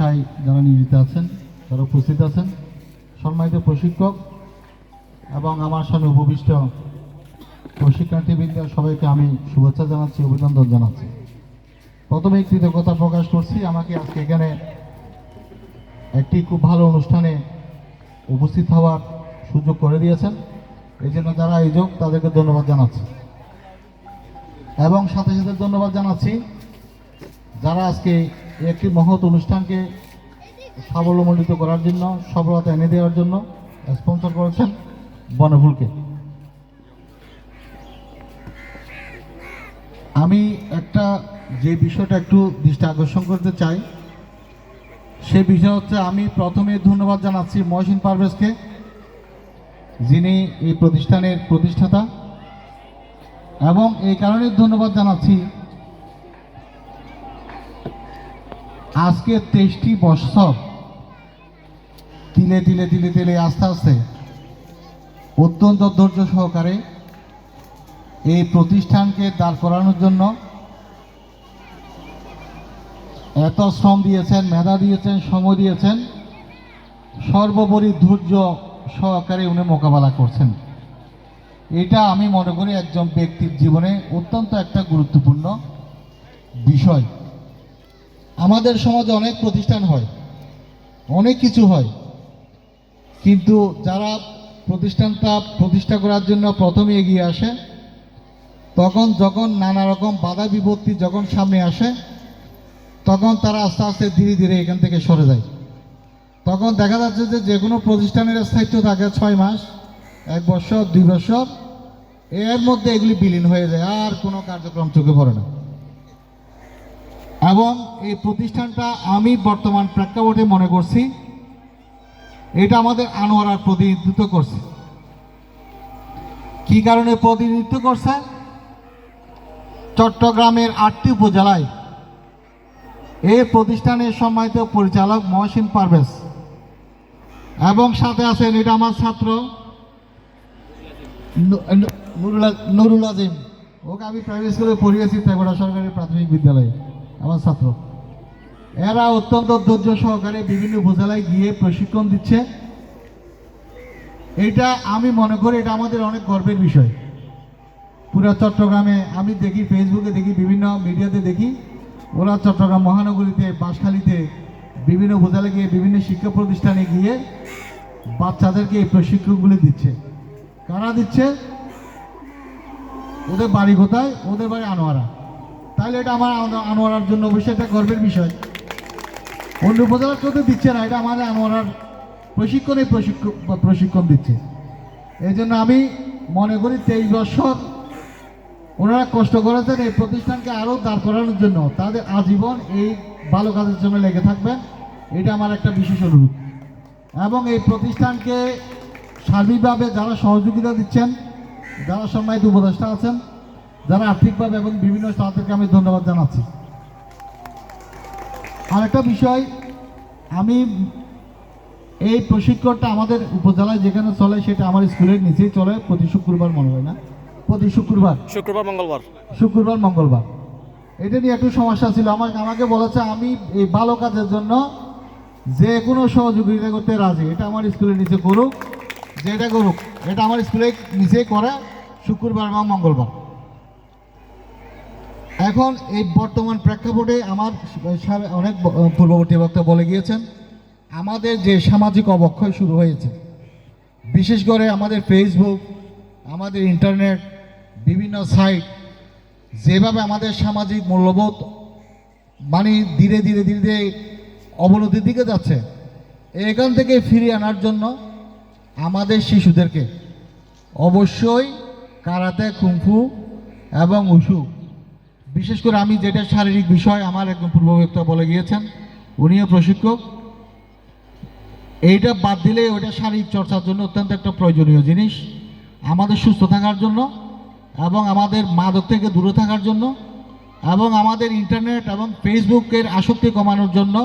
পেশায় যারা নিয়োজিত আছেন, যারা উপস্থিত আছেন, সম্মানিত প্রশিক্ষক এবং আমার সামনে উপবিষ্ট প্রশিক্ষার্থীবৃন্দ, সবাইকে আমি শুভেচ্ছা জানাচ্ছি, অভিনন্দন জানাচ্ছি। প্রথমে কৃতজ্ঞতা প্রকাশ করছি আমাকে আজকে এখানে একটি খুব ভালো অনুষ্ঠানে উপস্থিত হওয়ার সুযোগ করে দিয়েছেন। এই জন্য যারা আয়োজক তাদেরকে ধন্যবাদ জানাচ্ছি এবং সাথে সাথে ধন্যবাদ জানাচ্ছি যারা আজকে একটি মহৎ অনুষ্ঠানকে সাফল্যমণ্ডিত করার জন্য, সফলতা এনে দেওয়ার জন্য স্পন্সর করেছেন বনফুলকে। আমি একটা যে বিষয়টা একটু দৃষ্টি আকর্ষণ করতে চাই, সে বিষয় হচ্ছে আমি প্রথমে ধন্যবাদ জানাচ্ছি মহসিন পারভেজকে, যিনি এই প্রতিষ্ঠানের প্রতিষ্ঠাতা, এবং এই কারণে ধন্যবাদ জানাচ্ছি আজকে 23টি বছর তিলে তিলে তিলে তিলে আস্তে আস্তে অত্যন্ত ধৈর্য সহকারে এই প্রতিষ্ঠানকে দাঁড় করানোর জন্য এত শ্রম দিয়েছেন, মেধা দিয়েছেন, সময় দিয়েছেন, সর্বোপরি ধৈর্য সহকারে উনি মোকাবেলা করছেন। এটা আমি মনে করি একজন ব্যক্তির জীবনে অত্যন্ত একটা গুরুত্বপূর্ণ বিষয়। আমাদের সমাজে অনেক প্রতিষ্ঠান হয়, অনেক কিছু হয়, কিন্তু যারা প্রতিষ্ঠানটা প্রতিষ্ঠা করার জন্য প্রথমে এগিয়ে আসে, তখন যখন নানা রকম বাধা বিপত্তি যখন সামনে আসে, তখন তারা আস্তে আস্তে ধীরে ধীরে এখান থেকে সরে যায়। তখন দেখা যাচ্ছে যে কোনো প্রতিষ্ঠানের স্থায়িত্ব থাকে 6 মাস, 1 বছর, 2 বছর, এর মধ্যে এগুলি বিলীন হয়ে যায়, আর কোনো কার্যক্রম চোখে পড়ে না। এবং এই প্রতিষ্ঠানটা আমি বর্তমান প্রেক্ষাপটে মনে করছি এটা আমাদের আনোয়ারার প্রতিনিধিত্ব করছে। কি কারণে প্রতিনিধিত্ব করছে? চট্টগ্রামের 8টি উপজেলায় এই প্রতিষ্ঠানের সম্মানিত পরিচালক মহসিন পারভেজ, এবং সাথে আছেন এটা আমার ছাত্র নুরুল আজিম, ওকে আমি প্রাইভেট স্কুলে পড়িয়েছি, তেগোড়া সরকারি প্রাথমিক বিদ্যালয়ে, আমার ছাত্র। এরা অত্যন্ত ধৈর্য সহকারে বিভিন্ন উপজেলায় গিয়ে প্রশিক্ষণ দিচ্ছে। এটা আমি মনে করি এটা আমাদের অনেক গর্বের বিষয়। পুরো চট্টগ্রামে আমি দেখি, ফেসবুকে দেখি, বিভিন্ন মিডিয়াতে দেখি, ওরা চট্টগ্রাম মহানগরীতে, বাঁশখালীতে বিভিন্ন উপজেলায় গিয়ে বিভিন্ন শিক্ষা প্রতিষ্ঠানে গিয়ে বাচ্চাদেরকে এই প্রশিক্ষণগুলি দিচ্ছে। কারা দিচ্ছে? ওদের বাড়ি কোথায়? ওদের বাড়ি আনোয়ারা। তাহলে এটা আমার আনোয়ারার জন্য অবশ্যই একটা গর্বের বিষয়। অন্য উপজেলার কেউ তো দিচ্ছে না, এটা আমাদের আনোয়ারার প্রশিক্ষণ দিচ্ছে। এই জন্য আমি মনে করি 23 বছর ওনারা কষ্ট করেছেন এই প্রতিষ্ঠানকে আরও দাঁড় করানোর জন্য, তাদের আজীবন এই ভালো কাজের জন্য লেগে থাকবেন, এটা আমার একটা বিশেষ অনুরোধ। এবং এই প্রতিষ্ঠানকে সার্বিকভাবে যারা সহযোগিতা দিচ্ছেন, যারা সম্মানিত উপদেষ্টা আছেন, যারা আর্থিকভাবে এবং বিভিন্ন তাদেরকে আমি ধন্যবাদ জানাচ্ছি। আরেকটা বিষয়, আমি এই প্রশিক্ষণটা আমাদের উপজেলায় যেখানে চলে সেটা আমার স্কুলের নিচেই চলে, প্রতি শুক্রবার, মনে হয় না, প্রতি শুক্রবার মঙ্গলবার। এটা নিয়ে একটু সমস্যা ছিল। আমাকে বলেছে আমি এই ভালো কাজের জন্য যে কোনো সহযোগিতা করতে রাজি, এটা আমার স্কুলের নিচে করুক, যেটা করুক, এটা আমার স্কুলের নিচেই করে শুক্রবার এবং মঙ্গলবার। এখন এই বর্তমান প্রেক্ষাপটে আমার অনেক পূর্ববর্তী বক্তা বলে গিয়েছেন, আমাদের যে সামাজিক অবক্ষয় শুরু হয়েছে, বিশেষ করে আমাদের ফেসবুক, আমাদের ইন্টারনেট, বিভিন্ন সাইট, যেভাবে আমাদের সামাজিক মূল্যবোধ মানে ধীরে ধীরে ধীরে ধীরে অবনতির দিকে যাচ্ছে, এখান থেকে ফিরিয়ে আনার জন্য আমাদের শিশুদেরকে অবশ্যই কারাতে, কুংফু এবং উশু, বিশেষ করে আমি যেটা শারীরিক বিষয়, আমার একজন পূর্ববক্তা বলে গিয়েছেন, উনিও প্রশিক্ষক, এইটা বাদ দিলে ওইটা শারীরিক চর্চার জন্য অত্যন্ত একটা প্রয়োজনীয় জিনিস, আমাদের সুস্থ থাকার জন্য এবং আমাদের মাদক থেকে দূরে থাকার জন্য এবং আমাদের ইন্টারনেট এবং ফেসবুকের আসক্তি কমানোর জন্য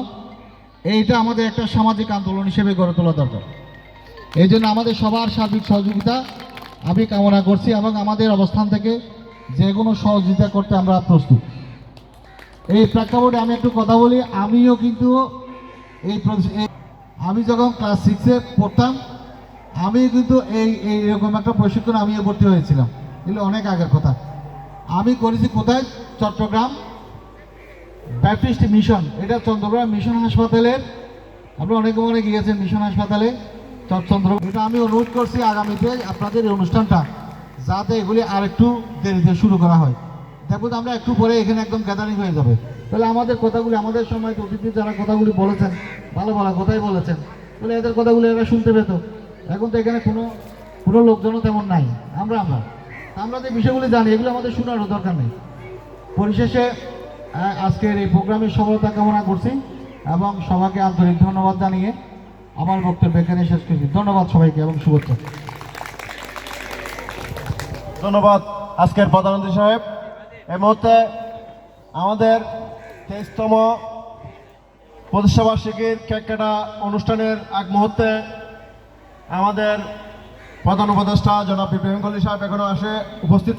এইটা আমাদের একটা সামাজিক আন্দোলন হিসেবে গড়ে তোলা দরকার। এই জন্য আমাদের সবার সার্বিক সহযোগিতা আমি কামনা করছি এবং আমাদের অবস্থান থেকে যে কোনো সহযোগিতা করতে আমরা প্রস্তুত। এই প্রেক্ষাপটে আমি একটু কথা বলি, আমিও কিন্তু আমি যখন ক্লাস 6-এ পড়তাম আমি কিন্তু এইরকম একটা প্রশিক্ষণ আমিও ভর্তি হয়েছিলাম, এগুলো অনেক আগের কথা। আমি করেছি কোথায়? চট্টগ্রাম ব্যাপটিস্ট মিশন, এটা চন্দ্রগ্রাম মিশন হাসপাতালের, আপনি অনেকে মনে গিয়েছেন মিশন হাসপাতালে চন্দ্র। এটা আমি অনুরোধ করছি আগামীতে আপনাদের এই অনুষ্ঠানটা যাতে এগুলি আরেকটু দেরিতে শুরু করা হয়। দেখুন আমরা একটু পরে এখানে একদম গ্যাদারিং হয়ে যাবে, তাহলে আমাদের কথাগুলি, আমাদের সময় অতিথি যারা কথাগুলি বলেছেন, ভালো ভালো কথাই বলেছেন, তাহলে এদের কথাগুলি এরা শুনতে পেত। এখন তো এখানে কোনো লোকজনও তেমন নাই, আমরা যে বিষয়গুলি জানি এগুলো আমাদের শোনারও দরকার নেই। পরিশেষে আজকের এই প্রোগ্রামের সফলতা কামনা করছি এবং সবাইকে আন্তরিক ধন্যবাদ জানিয়ে আমার বক্তব্য এখানে শেষ করছি। ধন্যবাদ সবাইকে এবং শুভেচ্ছা। ধন্যবাদ আজকের প্রধান অতিথি সাহেব। এই মুহূর্তে আমাদের 23তম প্রতিষ্ঠাবার্ষিকীর কেক কাটা অনুষ্ঠানের আগ মুহূর্তে আমাদের প্রধান উপদেষ্টা জনাব বিপ্লব কলি সাহেব এখনো উপস্থিত